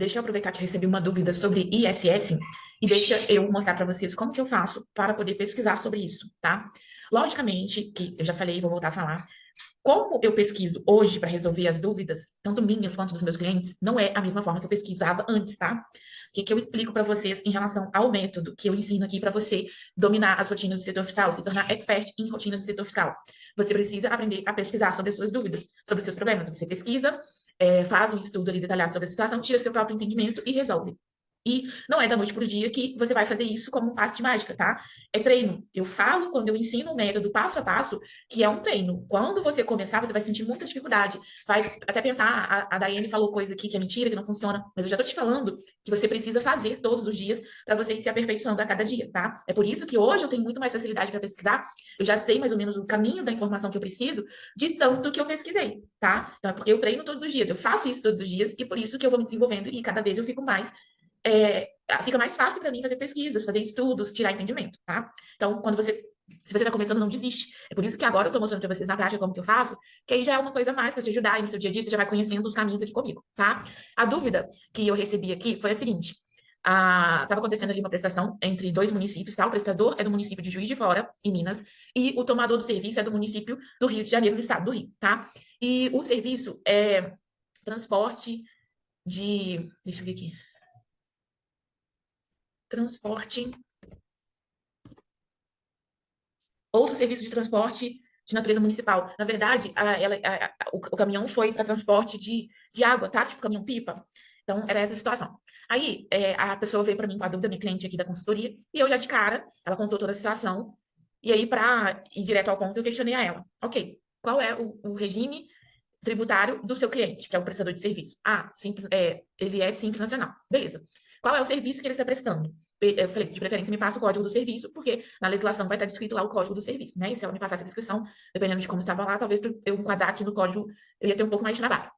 deixa eu aproveitar que eu recebi uma dúvida sobre ISS e deixa eu mostrar para vocês como que eu faço para poder pesquisar sobre isso, tá? Logicamente, que eu já falei e vou voltar a falar, como eu pesquiso hoje para resolver as dúvidas, tanto minhas quanto dos meus clientes, não é a mesma forma que eu pesquisava antes, tá? O que eu explico para vocês em relação ao método que eu ensino aqui para você dominar as rotinas do setor fiscal, se tornar expert em rotinas do setor fiscal. Você precisa aprender a pesquisar sobre as suas dúvidas, sobre os seus problemas. Você pesquisa, faz um estudo ali detalhado sobre a situação, tira seu próprio entendimento e resolve. E não é da noite para o dia que você vai fazer isso como um passe de mágica, tá? É treino. Eu falo, quando eu ensino o método passo a passo, que é um treino. Quando você começar, você vai sentir muita dificuldade. Vai até pensar, a Daiane falou coisa aqui que é mentira, que não funciona, mas eu já tô te falando que você precisa fazer todos os dias para você ir se aperfeiçoando a cada dia, tá? É por isso que hoje eu tenho muito mais facilidade para pesquisar. Eu já sei mais ou menos o caminho da informação que eu preciso de tanto que eu pesquisei, tá? Então é porque eu treino todos os dias, eu faço isso todos os dias e por isso que eu vou me desenvolvendo e cada vez eu fico mais fica mais fácil para mim fazer pesquisas, fazer estudos, tirar entendimento, tá? Então, se você está começando, não desiste. É por isso que agora eu estou mostrando para vocês na prática como que eu faço, que aí já é uma coisa a mais para te ajudar aí no seu dia a dia, você já vai conhecendo os caminhos aqui comigo, tá? A dúvida que eu recebi aqui foi a seguinte: estava acontecendo ali uma prestação entre dois municípios, tá? O prestador é do município de Juiz de Fora, em Minas, e o tomador do serviço é do município do Rio de Janeiro, no estado do Rio, tá? E o serviço é transporte de. Deixa eu ver aqui. Transporte, outro serviço de transporte de natureza municipal. Na verdade, o caminhão foi para transporte de água, tá? Tipo caminhão-pipa. Então, era essa a situação. Aí, a pessoa veio para mim com a dúvida, minha cliente aqui da consultoria, e eu já de cara, ela contou toda a situação, e aí, para ir direto ao ponto, eu questionei a ela. Ok, qual é o regime tributário do seu cliente, que é o prestador de serviço? Simples, ele é Simples Nacional. Beleza. Qual é o serviço que ele está prestando? Eu falei, de preferência, me passa o código do serviço, porque na legislação vai estar descrito lá o código do serviço, né? E se ela me passasse a descrição, dependendo de como estava lá, talvez eu enquadrar aqui no código, eu ia ter um pouco mais de trabalho.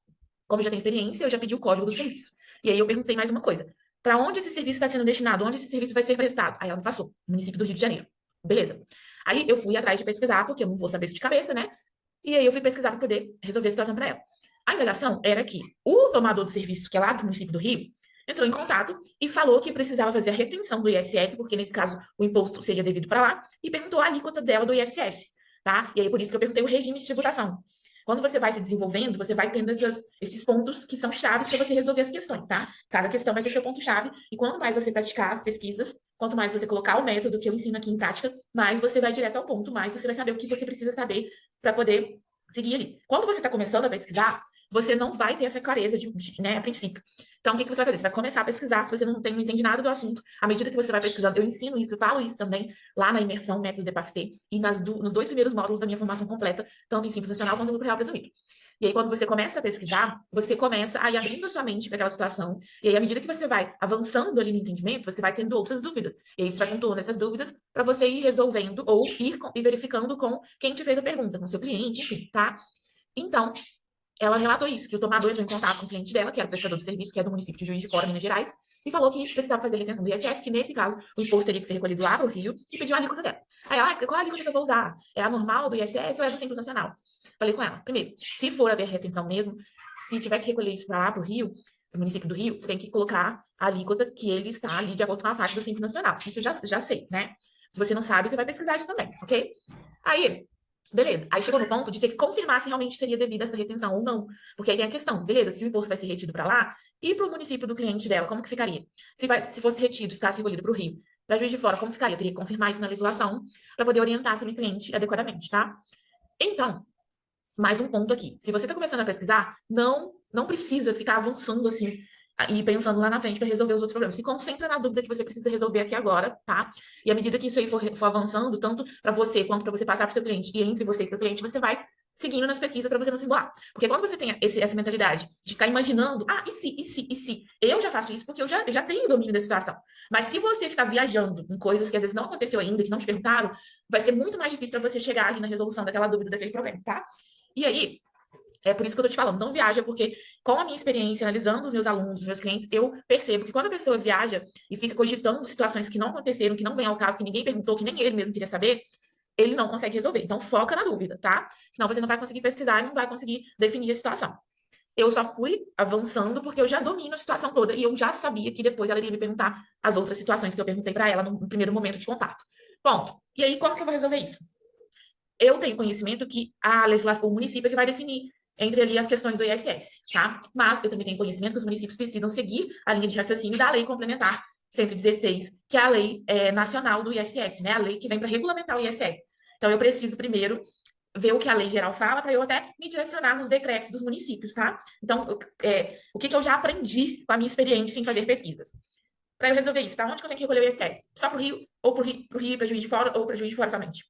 Como eu já tenho experiência, eu já pedi o código do serviço. E aí eu perguntei mais uma coisa. Para onde esse serviço está sendo destinado? Onde esse serviço vai ser prestado? Aí ela me passou, município do Rio de Janeiro. Beleza. Aí eu fui atrás de pesquisar, porque eu não vou saber isso de cabeça, né? E aí eu fui pesquisar para poder resolver a situação para ela. A alegação era que o tomador do serviço, que é lá do município do Rio, entrou em contato e falou que precisava fazer a retenção do ISS, porque nesse caso o imposto seria devido para lá, e perguntou a alíquota dela do ISS, tá? E aí por isso que eu perguntei o regime de tributação. Quando você vai se desenvolvendo, você vai tendo esses pontos que são chaves para você resolver as questões, tá? Cada questão vai ter seu ponto-chave, e quanto mais você praticar as pesquisas, quanto mais você colocar o método que eu ensino aqui em prática, mais você vai direto ao ponto, mais você vai saber o que você precisa saber para poder seguir ali. Quando você está começando a pesquisar, você não vai ter essa clareza né, a princípio. Então, o que você vai fazer? Você vai começar a pesquisar, se você não entende nada do assunto, à medida que você vai pesquisando, eu ensino isso, falo isso também lá na imersão Método DEPAFT e nos dois primeiros módulos da minha formação completa, tanto em Simples Nacional quanto no Lucro Real Presumido. E aí, quando você começa a pesquisar, você começa a ir abrindo a sua mente para aquela situação. E aí, à medida que você vai avançando ali no entendimento, você vai tendo outras dúvidas. E aí, você vai contornando essas dúvidas para você ir resolvendo ou ir verificando com quem te fez a pergunta, com seu cliente, enfim, tá? Então, ela relatou isso, que o tomador entrou em contato com o cliente dela, que era o prestador de serviço, que é do município de Juiz de Fora, Minas Gerais, e falou que precisava fazer a retenção do ISS, que nesse caso o imposto teria que ser recolhido lá para o Rio, e pediu a alíquota dela. Aí ela, qual a alíquota que eu vou usar? É a normal do ISS ou é do Simples Nacional? Falei com ela, primeiro, se for haver retenção mesmo, se tiver que recolher isso para lá, para o Rio, para o município do Rio, você tem que colocar a alíquota que ele está ali de acordo com a faixa do Simples Nacional. Isso eu já sei, né? Se você não sabe, você vai pesquisar isso também, ok? Aí, beleza. Aí chegou no ponto de ter que confirmar se realmente seria devida essa retenção ou não. Porque aí tem a questão, beleza, se o imposto vai ser retido para lá, e para o município do cliente dela, como que ficaria? Se fosse retido e ficasse recolhido para o Rio, para Juiz de Fora, como ficaria? Eu teria que confirmar isso na legislação para poder orientar essa minha cliente adequadamente, tá? Então, mais um ponto aqui. Se você está começando a pesquisar, não precisa ficar avançando assim e pensando lá na frente para resolver os outros problemas. Se concentra na dúvida que você precisa resolver aqui agora, tá? E à medida que isso aí for avançando, tanto para você quanto para você passar para o seu cliente e entre você e seu cliente, você vai seguindo nas pesquisas para você não se embolar. Porque quando você tem essa mentalidade de ficar imaginando, e se? Eu já faço isso porque eu já tenho domínio da situação. Mas se você ficar viajando em coisas que às vezes não aconteceu ainda, que não te perguntaram, vai ser muito mais difícil para você chegar ali na resolução daquela dúvida, daquele problema, tá? E aí, é por isso que eu tô te falando, não viaja, porque com a minha experiência, analisando os meus alunos, os meus clientes, eu percebo que quando a pessoa viaja e fica cogitando situações que não aconteceram, que não vem ao caso, que ninguém perguntou, que nem ele mesmo queria saber, ele não consegue resolver. Então, foca na dúvida, tá? Senão você não vai conseguir pesquisar e não vai conseguir definir a situação. Eu só fui avançando porque eu já domino a situação toda e eu já sabia que depois ela iria me perguntar as outras situações que eu perguntei para ela no primeiro momento de contato. Ponto. E aí, como que eu vou resolver isso? Eu tenho conhecimento que a legislação, o município é que vai definir entre ali as questões do ISS, tá? Mas eu também tenho conhecimento que os municípios precisam seguir a linha de raciocínio da lei complementar 116, que é a lei nacional do ISS, né? A lei que vem para regulamentar o ISS. Então, eu preciso primeiro ver o que a lei geral fala para eu até me direcionar nos decretos dos municípios, tá? Então, o que eu já aprendi com a minha experiência em fazer pesquisas? Para eu resolver isso, para onde que eu tenho que recolher o ISS? Só para o Rio, ou para o Rio, para Juiz de Fora, ou para Juiz de Fora somente?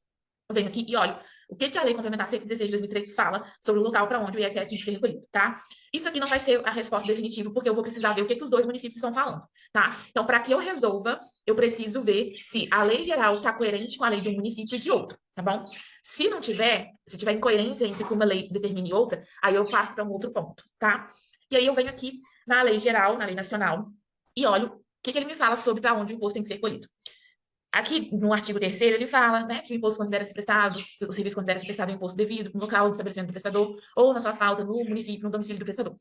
Eu venho aqui e olho o que a Lei Complementar 116 de 2003 fala sobre o local para onde o ISS tem que ser recolhido, tá? Isso aqui não vai ser a resposta definitiva, porque eu vou precisar ver o que os dois municípios estão falando, tá? Então, para que eu resolva, eu preciso ver se a lei geral está coerente com a lei de um município e de outro, tá bom? Se não tiver, se tiver incoerência entre que uma lei determine e outra, aí eu parto para um outro ponto, tá? E aí eu venho aqui na lei geral, na lei nacional, e olho o que ele me fala sobre para onde o imposto tem que ser recolhido. Aqui, no artigo 3º, ele fala, né, que o imposto considera-se prestado, o serviço considera-se prestado o imposto devido no local do estabelecimento do prestador, ou na sua falta, no município, no domicílio do prestador.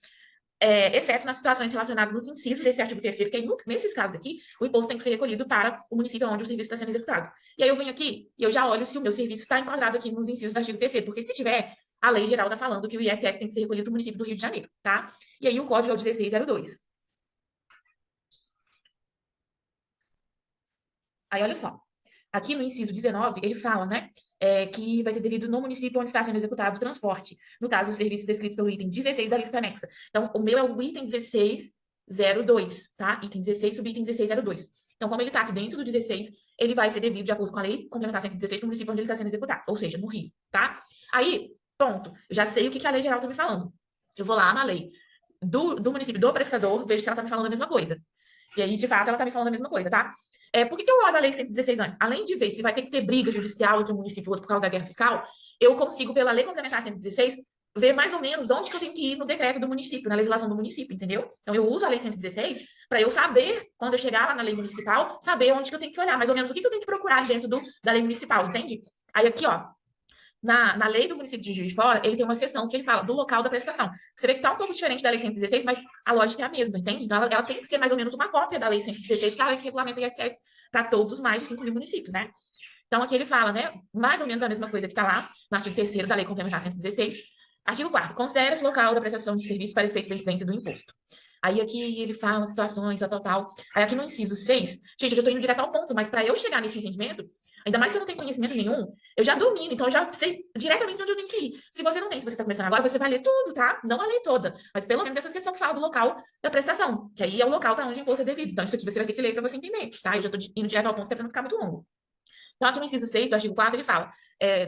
Exceto nas situações relacionadas nos incisos desse artigo 3º, que aí, nesses casos aqui, o imposto tem que ser recolhido para o município onde o serviço está sendo executado. E aí eu venho aqui e eu já olho se o meu serviço está enquadrado aqui nos incisos do artigo 3º, porque se tiver, a lei geral está falando que o ISS tem que ser recolhido para o município do Rio de Janeiro, tá? E aí o código é o 1602. Aí, olha só. Aqui no inciso 19, ele fala, né, que vai ser devido no município onde está sendo executado o transporte. No caso, os serviços descritos pelo item 16 da lista anexa. Então, o meu é o item 1602, tá? Item 16, subitem 1602. Então, como ele está aqui dentro do 16, ele vai ser devido de acordo com a lei complementar 116 para o município onde ele está sendo executado, ou seja, no Rio, tá? Aí, pronto, já sei o que a lei geral está me falando. Eu vou lá na lei do município do prestador, vejo se ela está me falando a mesma coisa. E aí, de fato, ela está me falando a mesma coisa, tá? Por que eu olho a Lei 116 antes? Além de ver se vai ter que ter briga judicial entre um município e outro por causa da guerra fiscal, eu consigo, pela Lei Complementar 116, ver mais ou menos onde que eu tenho que ir no decreto do município, na legislação do município, entendeu? Então, eu uso a Lei 116 para eu saber, quando eu chegar lá na lei municipal, saber onde que eu tenho que olhar, mais ou menos o que eu tenho que procurar dentro da lei municipal, entende? Aí aqui, ó, na lei do município de Juiz de Fora, ele tem uma seção que ele fala do local da prestação. Você vê que está um pouco diferente da lei 116, mas a lógica é a mesma, entende? Então, ela tem que ser mais ou menos uma cópia da lei 116, que é a lei que regulamenta o ISS para todos os mais de 5 mil municípios, né? Então, aqui ele fala, né, mais ou menos a mesma coisa que está lá no artigo 3º da lei complementar 116. Artigo 4º, considera-se local da prestação de serviço para efeitos da incidência do imposto. Aí aqui ele fala situações, tal, tal, tal. Aí aqui no inciso 6, gente, eu já estou indo direto ao ponto, mas para eu chegar nesse entendimento, ainda mais se eu não tenho conhecimento nenhum, eu já domino, então eu já sei diretamente onde eu tenho que ir. Se você não tem, se você está começando agora, você vai ler tudo, tá? Não a lei toda, mas pelo menos essa seção que fala do local da prestação, que aí é o local para onde o imposto é devido. Então isso aqui você vai ter que ler para você entender, tá? Eu já estou indo direto ao ponto, até para não ficar muito longo. Então aqui no inciso 6, do artigo 4º, ele fala,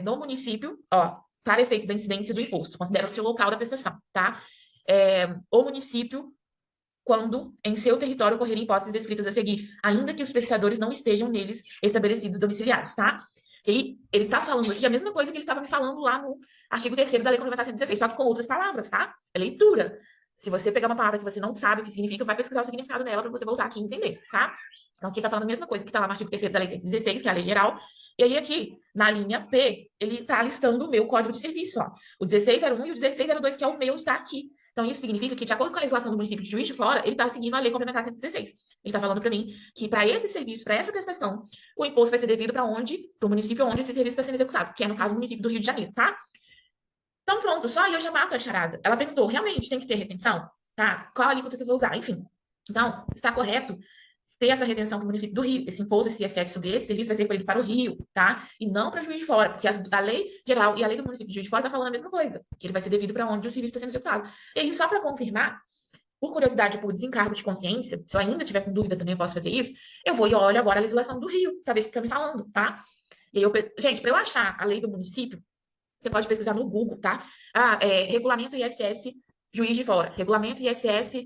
no município, ó, para efeitos da incidência do imposto, considera-se o local da prestação, tá? O município quando em seu território ocorrerem hipóteses descritas a seguir, ainda que os prestadores não estejam neles estabelecidos domiciliados, tá? E aí, ele tá falando aqui a mesma coisa que ele estava me falando lá no artigo 3º da Lei Complementar 116, só que com outras palavras, tá? É leitura. Se você pegar uma palavra que você não sabe o que significa, vai pesquisar o significado dela para você voltar aqui e entender, tá? Então, aqui está falando a mesma coisa que está lá no artigo 3º da Lei 116, que é a lei geral. E aí, aqui, na linha P, ele está listando o meu código de serviço, ó. O 1601 e o 1602, que é o meu, está aqui. Então, isso significa que, de acordo com a legislação do município de Juiz de Fora, ele está seguindo a Lei Complementar 116. Ele está falando para mim que, para esse serviço, para essa prestação, o imposto vai ser devido para onde? Para o município onde esse serviço está sendo executado, que é, no caso, o município do Rio de Janeiro, tá? Então, pronto, só aí eu já mato a charada. Ela perguntou, realmente tem que ter retenção? Tá? Qual a alíquota que eu vou usar? Enfim. Então, está correto ter essa retenção para o município do Rio. Esse imposto, esse ISS sobre esse serviço vai ser recolhido para o Rio, tá? E não para Juiz de Fora, porque a lei geral e a lei do município de Juiz de Fora está falando a mesma coisa, que ele vai ser devido para onde o serviço está sendo executado. E aí, só para confirmar, por curiosidade, por desencargo de consciência, se eu ainda tiver com dúvida também eu posso fazer isso, eu vou e olho agora a legislação do Rio, para ver o que está me falando, tá? E aí, gente, para eu achar a lei do município, você pode pesquisar no Google, tá? Regulamento ISS Juiz de Fora, Regulamento ISS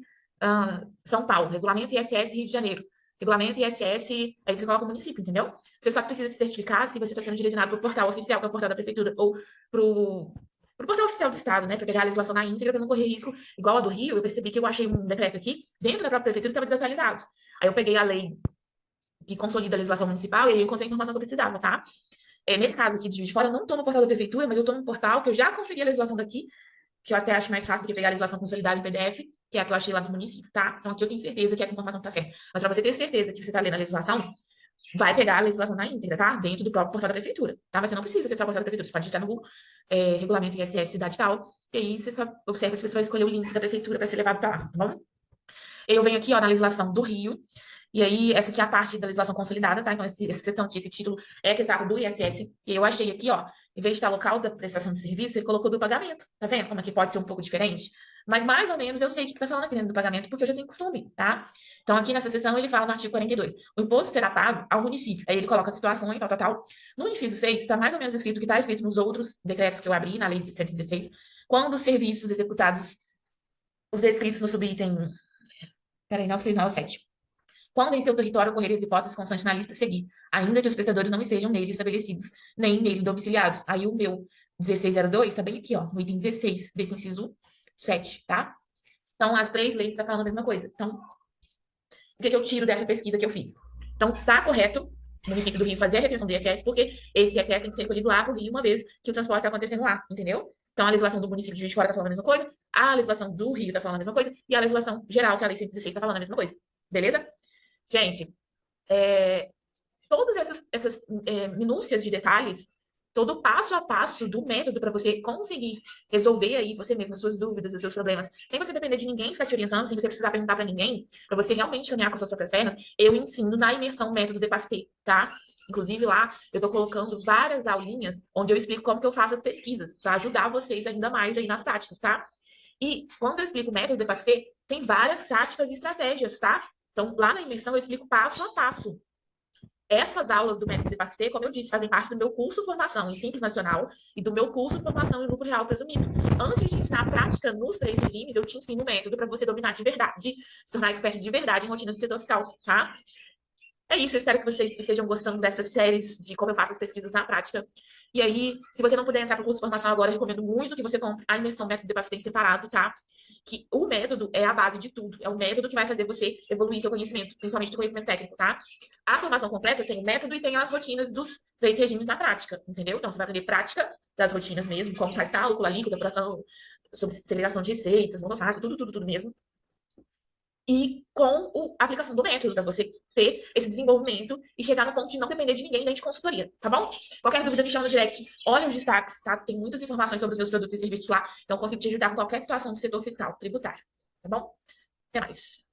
São Paulo, Regulamento ISS Rio de Janeiro, Regulamento ISS, aí você coloca o município, entendeu? Você só precisa se certificar se você está sendo direcionado para o portal oficial, que é o portal da prefeitura, ou para o portal oficial do estado, né? Para pegar a legislação na íntegra, para não correr risco. Igual a do Rio, eu percebi que eu achei um decreto aqui, dentro da própria prefeitura, que estava desatualizado. Aí eu peguei a lei que consolida a legislação municipal e aí eu encontrei a informação que eu precisava, tá? Nesse caso aqui de Juiz de Fora, eu não estou no portal da prefeitura, mas eu estou num portal que eu já conferi a legislação daqui, que eu até acho mais fácil do que pegar a legislação consolidada em PDF, que é a que eu achei lá do município, tá? Então aqui eu tenho certeza que essa informação tá certa. Mas para você ter certeza que você tá lendo a legislação, vai pegar a legislação na íntegra, tá? Dentro do próprio portal da prefeitura, tá? Mas você não precisa acessar o portal da prefeitura, você pode digitar no Google, regulamento ISS cidade tal, e aí você só observa se você vai escolher o link da prefeitura para ser levado para lá, tá bom? Eu venho aqui, ó, na legislação do Rio, e aí essa aqui é a parte da legislação consolidada, tá? Então essa seção aqui, esse título é que trata do ISS, e eu achei aqui, ó, em vez de estar local da prestação de serviço, ele colocou do pagamento, tá vendo como aqui pode ser um pouco diferente? Mas mais ou menos eu sei o que tá falando aqui dentro do pagamento, porque eu já tenho costume, tá? Então aqui nessa seção ele fala no artigo 42, o imposto será pago ao município, aí ele coloca situações, tal, tal, tal. No inciso 6, está mais ou menos escrito o que está escrito nos outros decretos que eu abri, na lei de 116, quando os serviços executados, os descritos no subitem. Peraí, 9697. Quando em seu território ocorrerem as hipóteses constantes na lista a seguir, ainda que os prestadores não estejam nele estabelecidos, nem nele domiciliados. Aí o meu 1602 está bem aqui, ó, no item 16 desse inciso 7, tá? Então, as três leis estão falando a mesma coisa. Então, o que eu tiro dessa pesquisa que eu fiz? Então, tá correto o município do Rio fazer a retenção do ISS, porque esse ISS tem que ser recolhido lá para o Rio uma vez que o transporte está acontecendo lá, entendeu? Então, a legislação do município de Juiz de Fora está falando a mesma coisa, a legislação do Rio está falando a mesma coisa, e a legislação geral, que é a Lei 116, está falando a mesma coisa. Beleza? Gente, todas essas minúcias de detalhes, todo o passo a passo do método para você conseguir resolver aí você mesmo as suas dúvidas, os seus problemas, sem você depender de ninguém ficar te orientando, sem você precisar perguntar para ninguém, para você realmente caminhar com as suas próprias pernas, eu ensino na imersão método DEPAFT, tá? Inclusive lá eu tô colocando várias aulinhas onde eu explico como que eu faço as pesquisas, para ajudar vocês ainda mais aí nas práticas, tá? E quando eu explico o método DEPAFT, tem várias táticas e estratégias, tá? Então, lá na imersão eu explico passo a passo. Essas aulas do método DEPAFT, como eu disse, fazem parte do meu curso Formação em Simples Nacional e do meu curso Formação em Lucro Real Presumido. Antes de ensinar a prática nos três regimes, eu te ensino o método para você dominar de verdade, se tornar expert de verdade em rotinas do setor fiscal, tá? É isso, eu espero que vocês estejam gostando dessas séries de como eu faço as pesquisas na prática. E aí, se você não puder entrar para o curso de formação agora, eu recomendo muito que você compre a imersão método DEPAFT separado, tá? Que o método é a base de tudo. É o método que vai fazer você evoluir seu conhecimento, principalmente do conhecimento técnico, tá? A formação completa tem o método e tem as rotinas dos três regimes na prática, entendeu? Então, você vai aprender prática das rotinas mesmo, como faz cálculo, alíquota, apuração, sobre segregação de receitas, monofásico, tudo mesmo. E com a aplicação do método, para você ter esse desenvolvimento e chegar no ponto de não depender de ninguém, nem de consultoria, tá bom? Qualquer dúvida, me chama no direct, olha os destaques, tá? Tem muitas informações sobre os meus produtos e serviços lá, então eu consigo te ajudar com qualquer situação do setor fiscal, tributário, tá bom? Até mais.